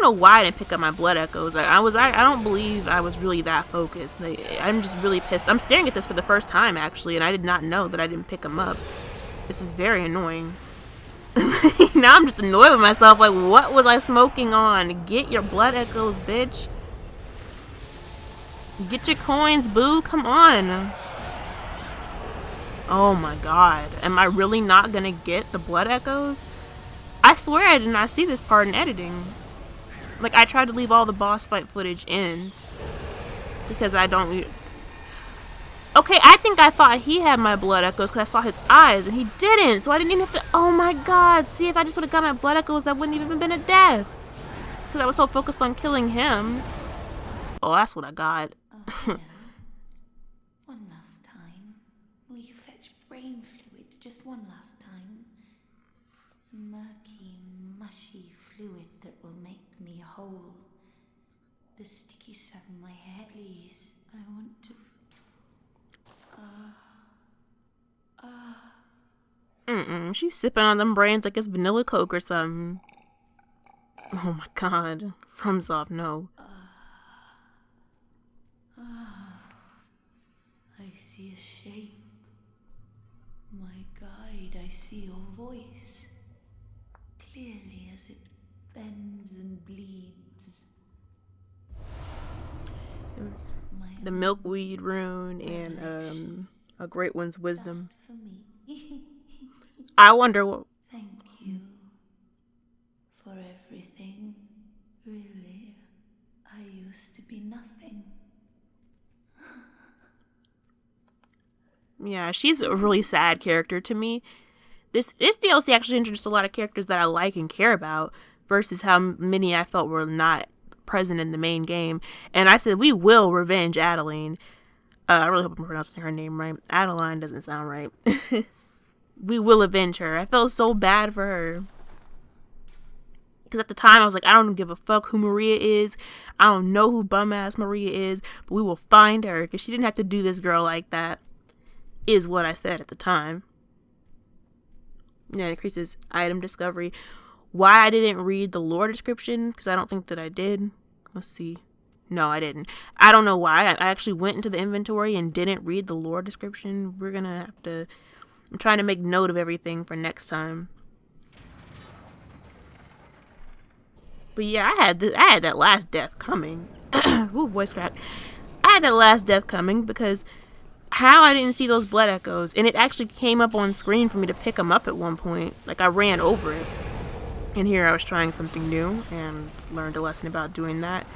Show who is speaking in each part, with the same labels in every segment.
Speaker 1: know why I didn't pick up my blood echoes. I don't believe I was really that focused. I'm just really pissed. I'm staring at this for the first time, actually, and I did not know that I didn't pick them up. This is very annoying. Now I'm just annoyed with myself. Like, what was I smoking on? Get your blood echoes, bitch. Get your coins, boo. Come on. Oh my god. Am I really not gonna get the blood echoes? I swear I did not see this part in editing. Like, I tried to leave all the boss fight footage in. Because I don't... Okay, I think I thought he had my blood echoes because I saw his eyes, and he didn't. So I didn't even have to... Oh my god. See, if I just would have got my blood echoes, that wouldn't even have been a death. Because I was so focused on killing him. Oh, that's what I got.
Speaker 2: Oh, one last time. Will you fetch brain fluid just one last time? Murky, mushy fluid that will make me whole. The sticky stuff in my head, please. I want to...
Speaker 1: She's sipping on them brains like it's vanilla Coke or something. Oh my god. FromSoft, no.
Speaker 2: I see a shape. My guide, I see your voice. Clearly as it bends and bleeds.
Speaker 1: The milkweed rune and a great one's wisdom.
Speaker 2: For me.
Speaker 1: I wonder what...
Speaker 2: Thank you for everything. Really, I used to be nothing.
Speaker 1: Yeah, she's a really sad character to me. This DLC actually introduced a lot of characters that I like and care about versus how many I felt were not present in the main game. And I said, we will revenge Adeline. I really hope I'm pronouncing her name right. Adeline doesn't sound right. We will avenge her. I felt so bad for her. Because at the time, I was like, I don't give a fuck who Maria is. I don't know who bum-ass Maria is. But we will find her. Because she didn't have to do this girl like that. Is what I said at the time. Yeah, it increases item discovery. Why I didn't read the lore description, because I don't think that I did. Let's see. No, I didn't. I don't know why. I actually went into the inventory and didn't read the lore description. We're gonna have to... I'm trying to make note of everything for next time. But yeah, I had that last death coming. Ooh, voice crack. I had that last death coming because how I didn't see those blood echoes, and it actually came up on screen for me to pick them up at one point. Like, I ran over it. And here I was trying something new and learned a lesson about doing that.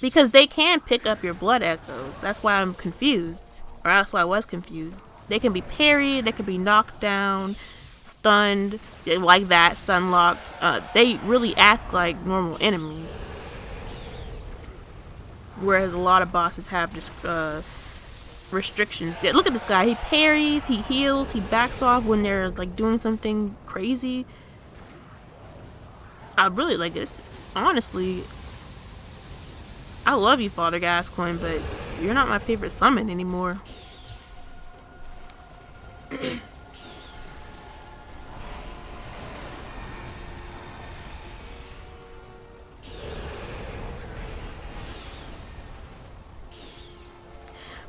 Speaker 1: Because they can pick up your blood echoes. That's why I'm confused. Or that's why I was confused. They can be parried, they can be knocked down, stunned, like that, stun locked. They really act like normal enemies. Whereas a lot of bosses have just restrictions. Yeah, look at this guy. He parries, he heals, he backs off when they're like doing something crazy. I really like this. Honestly, I love you, Father Gascoigne, but you're not my favorite summon anymore.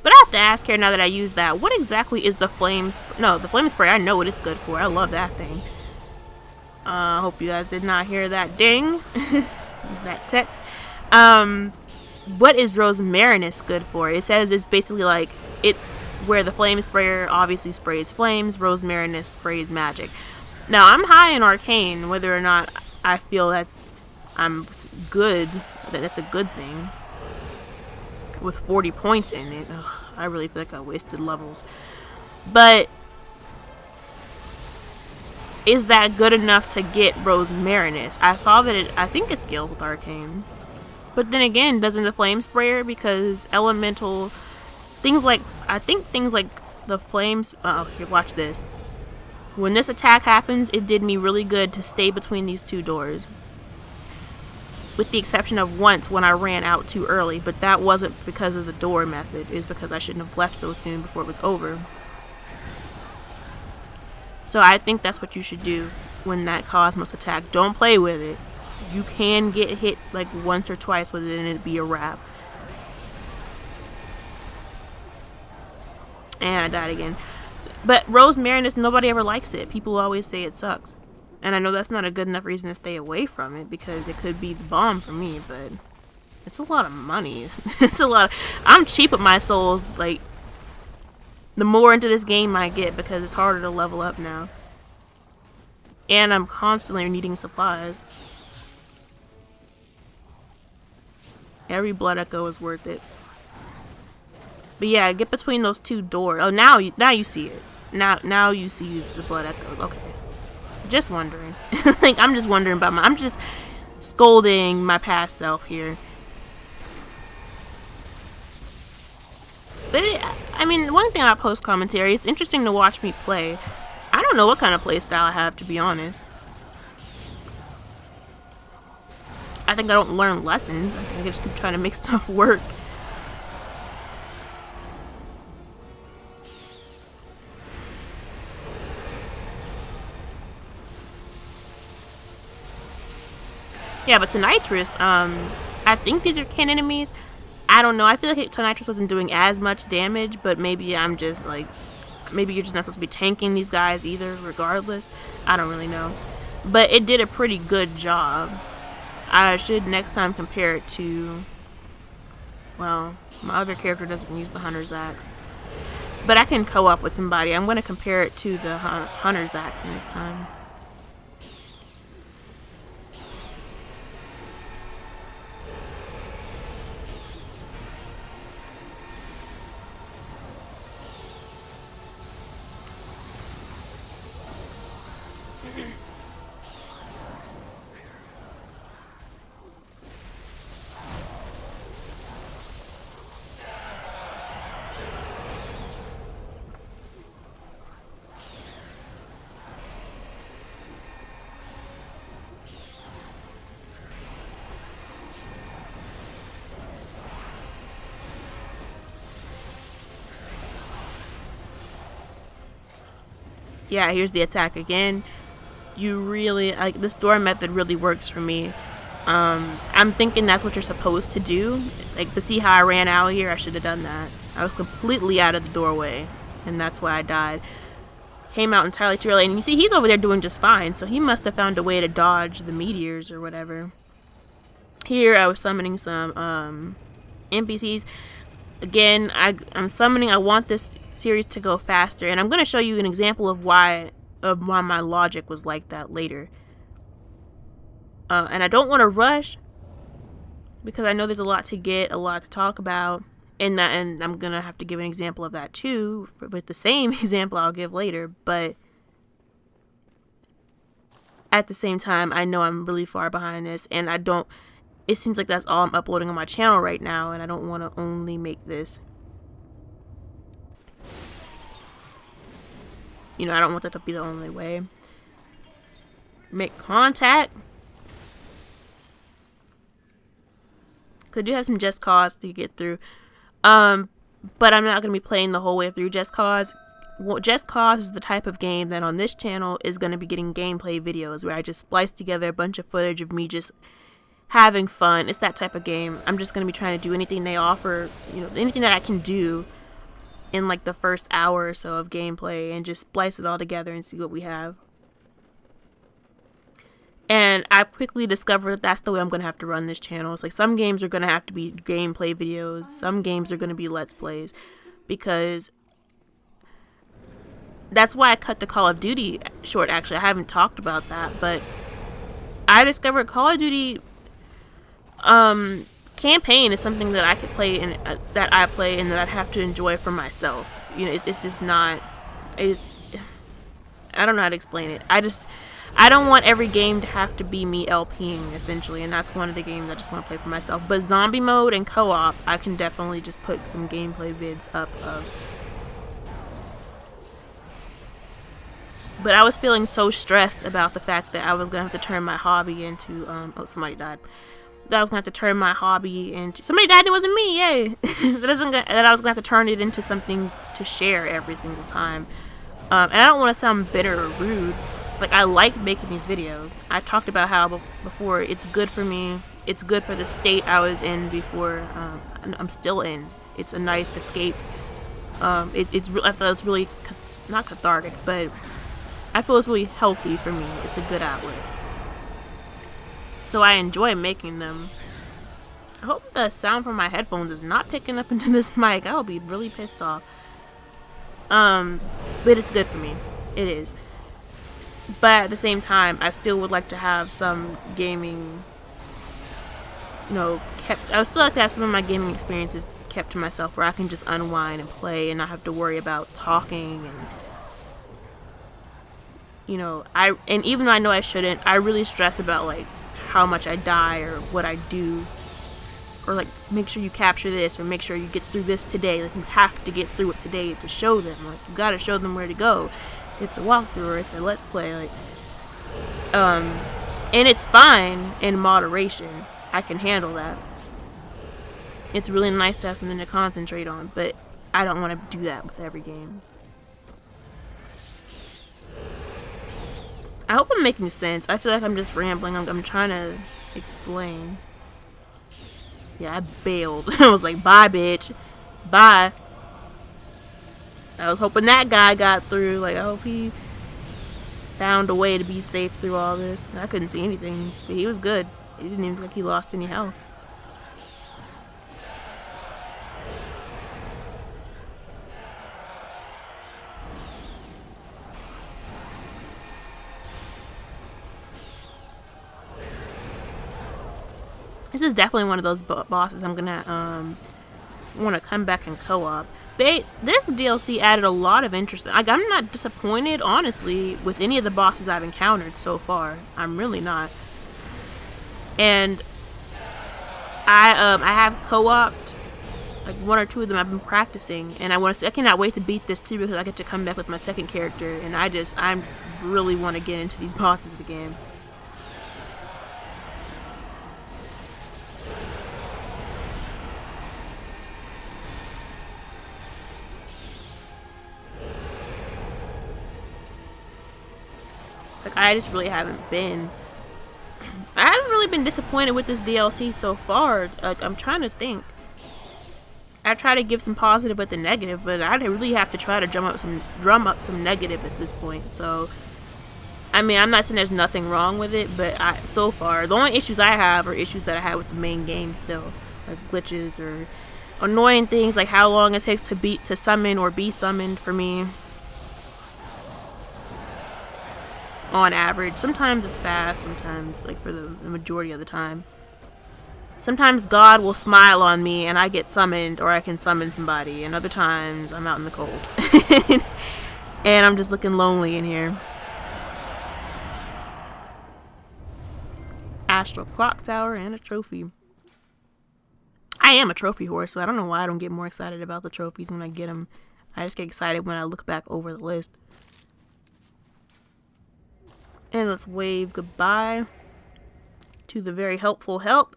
Speaker 1: But I have to ask her now that I use that, what exactly is the flames? No, the flame spray, I know what it's good for. I love that thing. I hope you guys did not hear that ding. That text. What is Rosmarinus good for? It says it's basically like it where the flame sprayer obviously sprays flames, Rosmarinus sprays magic. Now I'm high in arcane, whether or not I feel I'm good, that's a good thing. With 40 points in it, ugh, I really feel like I wasted levels. But is that good enough to get Rosmarinus? I saw that I think it scales with arcane. But then again, doesn't the flame sprayer, because elemental things like, I think things like the flames, here, watch this. When this attack happens, it did me really good to stay between these two doors. With the exception of once when I ran out too early, but that wasn't because of the door method. It was because I shouldn't have left so soon before it was over. So I think that's what you should do when that Cosmos attack. Don't play with it. You can get hit like once or twice with it and it'd be a wrap. And I died again. But Rosemarinus, nobody ever likes it. People always say it sucks. And I know that's not a good enough reason to stay away from it, because it could be the bomb for me, but it's a lot of money. It's a lot of, I'm cheap with my souls, like, the more into this game I get, because it's harder to level up now. And I'm constantly needing supplies. Every blood echo is worth it. But yeah, get between those two doors. Oh, now you see it. Now you see the blood echoes. Okay. Just wondering. Like, I'm just wondering about I'm just scolding my past self here. But I mean, one thing about post commentary, it's interesting to watch me play. I don't know what kind of play style I have, to be honest. I think I don't learn lessons. I think I just keep trying to make stuff work. Yeah, but Tonitrus, I think these are kin enemies. I don't know. I feel like Tonitrus wasn't doing as much damage, but maybe I'm just like, maybe you're just not supposed to be tanking these guys either, regardless. I don't really know. But it did a pretty good job. I should next time compare it to, well, my other character doesn't use the Hunter's Axe. But I can co-op with somebody. I'm going to compare it to the Hunter's Axe next time. Yeah, here's the attack again. You really, like, this door method really works for me. I'm thinking that's what you're supposed to do. Like, to see how I ran out here, I should have done that. I was completely out of the doorway, and that's why I died. Came out entirely too early, and you see he's over there doing just fine, so he must have found a way to dodge the meteors or whatever. Here, I was summoning some NPCs. Again, I'm summoning, I want this series to go faster, and I'm going to show you an example of why my logic was like that later. And I don't want to rush, because I know there's a lot to get, a lot to talk about, and I'm going to have to give an example of that too, with the same example I'll give later, but at the same time, I know I'm really far behind this, and it seems like that's all I'm uploading on my channel right now, and I don't want to only make this. You know, I don't want that to be the only way. Make contact. Cause I do have some Just Cause to get through. But I'm not going to be playing the whole way through Just Cause. Well, Just Cause is the type of game that on this channel is going to be getting gameplay videos where I just splice together a bunch of footage of me just having fun. It's that type of game. I'm just going to be trying to do anything they offer, you know, anything that I can do in like the first hour or so of gameplay and just splice it all together and see what we have. And I quickly discovered that that's the way I'm going to have to run this channel. It's like some games are going to have to be gameplay videos. Some games are going to be Let's Plays. Because that's why I cut the Call of Duty short, actually. I haven't talked about that. But I discovered Call of Duty campaign is something that I could play and that I play and that I'd have to enjoy for myself. You know, it's just not. I don't know how to explain it. I don't want every game to have to be me LPing, essentially, and that's one of the games I just want to play for myself. But zombie mode and co-op, I can definitely just put some gameplay vids up of. But I was feeling so stressed about the fact that I was going to have to turn my hobby into, oh, somebody died. That I was going to have to turn my hobby into, somebody died and it wasn't me, yay! that I was going to have to turn it into something to share every single time. And I don't want to sound bitter or rude, like, I like making these videos. I talked about how before it's good for me. It's good for the state I was in before. I'm still in. It's a nice escape. I feel it's really not cathartic, but I feel it's really healthy for me. It's a good outlet. So I enjoy making them. I hope the sound from my headphones is not picking up into this mic. I will be really pissed off. But it's good for me. It is. But at the same time, I still would like to have some gaming, I would still like to have some of my gaming experiences kept to myself, where I can just unwind and play and not have to worry about talking and even though I know I shouldn't, I really stress about like how much I die or what I do, or like make sure you capture this or make sure you get through this today. Like, you have to get through it today to show them. Like, you gotta show them where to go. It's a walkthrough or it's a let's play. Like, and it's fine in moderation. I can handle that. It's really nice to have something to concentrate on, but I don't want to do that with every game. I hope I'm making sense. I feel like I'm just rambling. I'm trying to explain. Yeah, I bailed. I was like, bye, bitch. Bye. I was hoping that guy got through. Like, I hope he found a way to be safe through all this. I couldn't see anything, but he was good. He didn't even look like he lost any health. This is definitely one of those bosses I'm gonna want to come back and co-op. This DLC added a lot of interest. Like, I'm not disappointed, honestly, with any of the bosses I've encountered so far. I'm really not. And I have co-opted like one or two of them. I've been practicing, and I cannot wait to beat this too, because I get to come back with my second character, and I really want to get into these bosses again. Like, I just really haven't been disappointed with this DLC so far. Like, I'm trying to think. I try to give some positive with the negative, but I really have to try to drum up some negative at this point. So, I mean, I'm not saying there's nothing wrong with it, but so far, the only issues I have are issues that I had with the main game still. Like glitches or annoying things, like how long it takes to summon or be summoned for me. On average. Sometimes it's fast, sometimes, like, for the majority of the time. Sometimes God will smile on me and I get summoned, or I can summon somebody, and other times I'm out in the cold. And I'm just looking lonely in here. Astral Clock Tower and a trophy. I am a trophy whore, so I don't know why I don't get more excited about the trophies when I get them. I just get excited when I look back over the list. And let's wave goodbye to the very helpful help.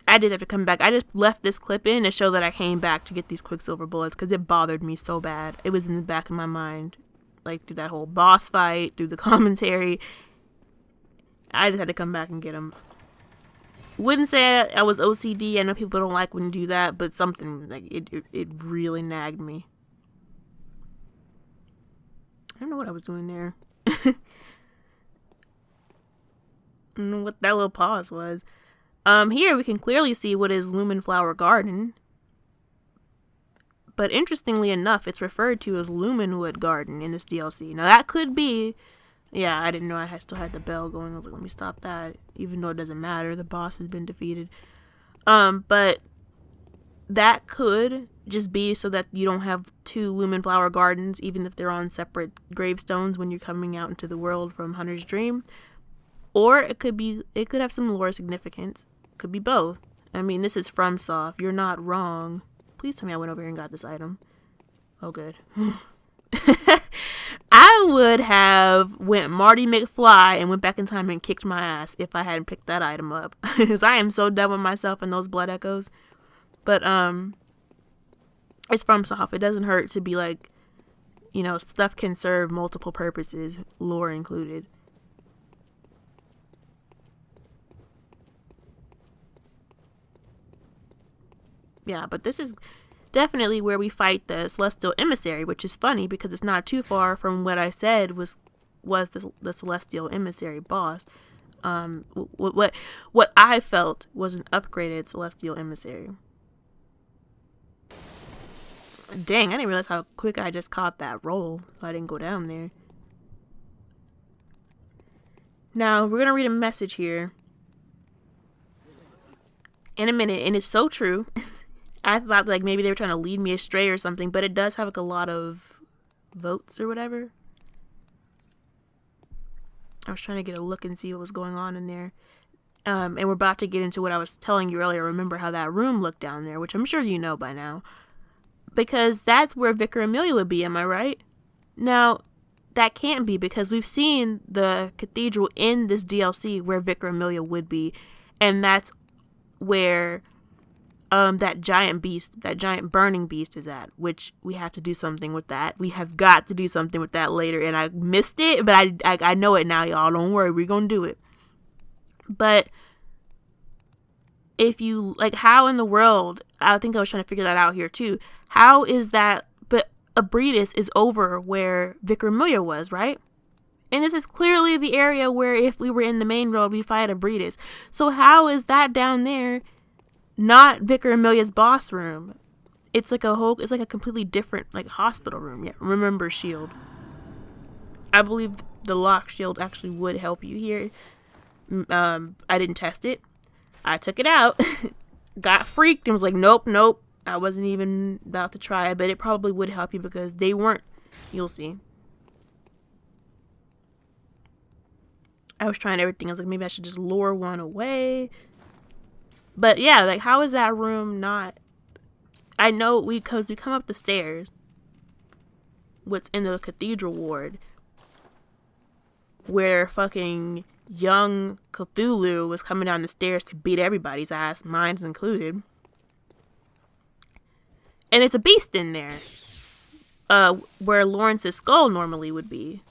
Speaker 1: I did have to come back. I just left this clip in to show that I came back to get these Quicksilver bullets, because it bothered me so bad. It was in the back of my mind. Like, through that whole boss fight, through the commentary. I just had to come back and get them. Wouldn't say I was OCD. I know people don't like when you do that, but something, like, it really nagged me. I don't know what I was doing there. I don't know what that little pause was. Here we can clearly see what is Lumen Flower Garden. But interestingly enough, it's referred to as Lumenwood Garden in this DLC. Now that could be... Yeah, I didn't know I still had the bell going. I was like, let me stop that. Even though it doesn't matter, the boss has been defeated. But that could just be so that you don't have two Lumen Flower Gardens, even if they're on separate gravestones when you're coming out into the world from Hunter's Dream. Or it could have some lore significance. Could be both. I mean, this is FromSoft. You're not wrong. Please tell me I went over here and got this item. Oh, good. I would have went Marty McFly and went back in time and kicked my ass if I hadn't picked that item up. Because I am so done with myself and those blood echoes. But, it's FromSoft. It doesn't hurt to be like, you know, stuff can serve multiple purposes, lore included. Yeah, but this is definitely where we fight the Celestial Emissary, which is funny because it's not too far from what I said was the Celestial Emissary boss. What I felt was an upgraded Celestial Emissary. Dang, I didn't realize how quick I just caught that roll. I didn't go down there. Now, we're going to read a message here in a minute, and it's so true. I thought like maybe they were trying to lead me astray or something, but it does have like a lot of votes or whatever. I was trying to get a look and see what was going on in there. And we're about to get into what I was telling you earlier. Remember how that room looked down there, which I'm sure you know by now. Because that's where Vicar Amelia would be, am I right? Now, that can't be because we've seen the cathedral in this DLC where Vicar Amelia would be. And that's where that giant beast, that giant burning beast is at, which we have to do something with that. We have got to do something with that later, and I missed it, but I know it now, y'all. Don't worry, we're gonna do it. But if you, like, how in the world, I think I was trying to figure that out here too. How is that, but Abredis is over where Vicar Amelia was, right? And this is clearly the area where if we were in the main road, we fight Abredis. So how is that down there not Vicar Amelia's boss room? It's like a completely different, like, hospital room. Yeah, remember shield. I believe the lock shield actually would help you here. I didn't test it. I took it out, got freaked, and was like, nope. I wasn't even about to try it, but it probably would help you because they weren't. You'll see. I was trying everything. I was like, maybe I should just lure one away. But yeah, like, how is that room not? I know because we come up the stairs. What's in the cathedral ward, where fucking young Cthulhu was coming down the stairs to beat everybody's ass, mine's included. And it's a beast in there, where Lawrence's skull normally would be.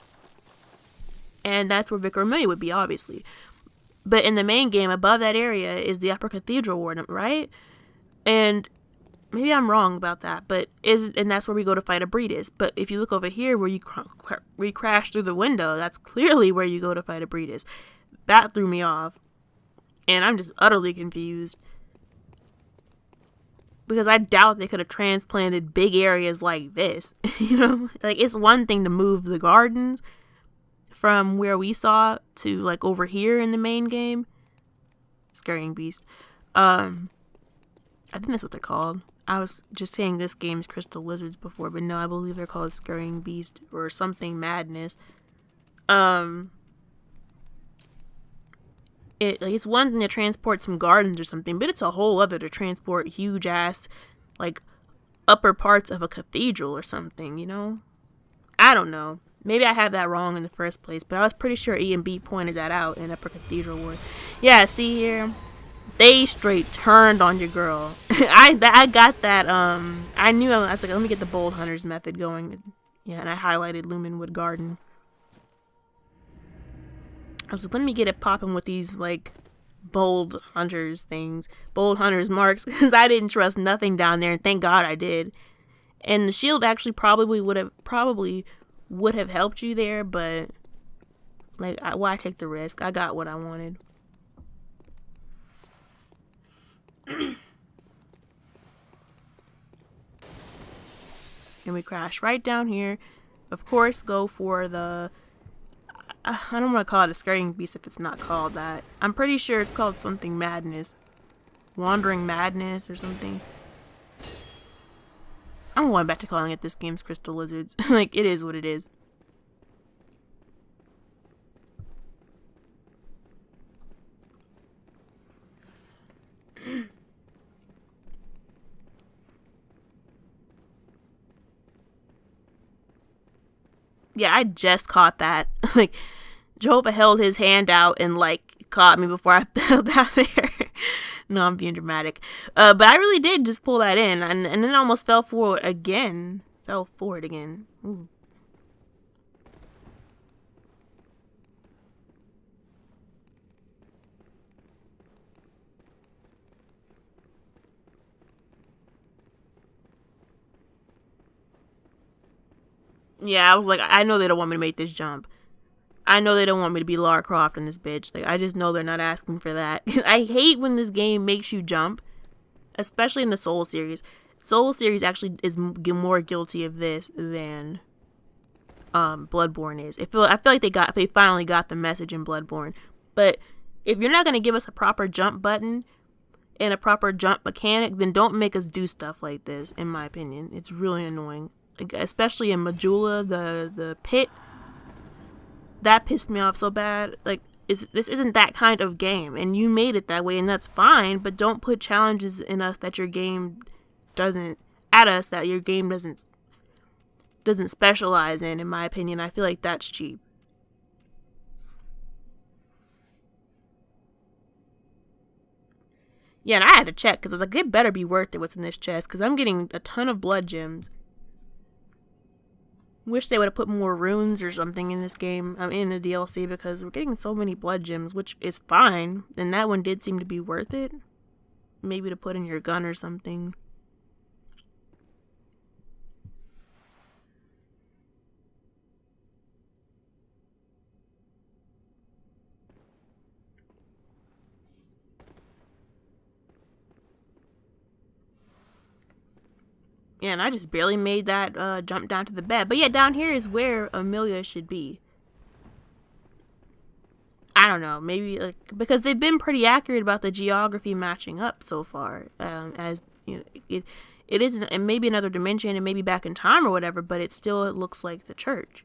Speaker 1: And that's where Vicar Amelia would be, obviously. But in the main game, above that area is the upper cathedral ward, right? And maybe I'm wrong about that, and that's where we go to fight Abredis. But if you look over here where we crash through the window, that's clearly where you go to fight Abredis. That threw me off. And I'm just utterly confused. Because I doubt they could have transplanted big areas like this. You know? Like, it's one thing to move the gardens from where we saw to, like, over here in the main game. Scurrying Beast. I think that's what they're called. I was just saying this game's Crystal Lizards before, but no, I believe they're called Scurrying Beast or something madness. It's one thing to transport some gardens or something, but it's a whole other to transport huge ass, like, upper parts of a cathedral or something, you know? I don't know. Maybe I have that wrong in the first place, but I was pretty sure E and B pointed that out in Upper Cathedral Ward. Yeah, see here? They straight turned on your girl. I got that, I knew, I was like, let me get the Bold Hunters method going. Yeah, and I highlighted Lumenwood Garden. I was like, let me get it popping with these, like, Bold Hunters things. Bold Hunters marks, because I didn't trust nothing down there, and thank God I did. And the shield actually probably would have helped you there, but, like, why take the risk? I got what I wanted. And we crash right down here. Of course, go for the, I don't want to call it a Scurrying Beast if it's not called that. I'm pretty sure it's called something Madness. Wandering Madness or something. I'm going back to calling it this game's Crystal Lizards. Like, it is what it is. Yeah, I just caught that. Like, Jehovah held his hand out and, like, caught me before I fell down there. No, I'm being dramatic. But I really did just pull that in. And then almost fell forward again. Ooh. Yeah, I was like, I know they don't want me to make this jump. I know they don't want me to be Lara Croft in this bitch. Like, I just know they're not asking for that. I hate when this game makes you jump, especially in the Soul series. Soul series actually is more guilty of this than Bloodborne is. I feel like they finally got the message in Bloodborne. But if you're not gonna give us a proper jump button and a proper jump mechanic, then don't make us do stuff like this. In my opinion, it's really annoying. Like, especially in Majula, the pit. That pissed me off so bad. Like, this isn't that kind of game, and you made it that way, and that's fine. But don't put challenges in us that your game doesn't specialize in. In my opinion, I feel like that's cheap. Yeah, and I had to check because I was like, it better be worth it what's in this chest because I'm getting a ton of blood gems. Wish they would have put more runes or something in this game. I'm in the DLC because we're getting so many blood gems, which is fine. And that one did seem to be worth it. Maybe to put in your gun or something. Yeah, and I just barely made that jump down to the bed. But yeah, down here is where Amelia should be. I don't know, maybe like because they've been pretty accurate about the geography matching up so far. As you know, it isn't, and maybe another dimension, and maybe back in time or whatever. But it still looks like the church.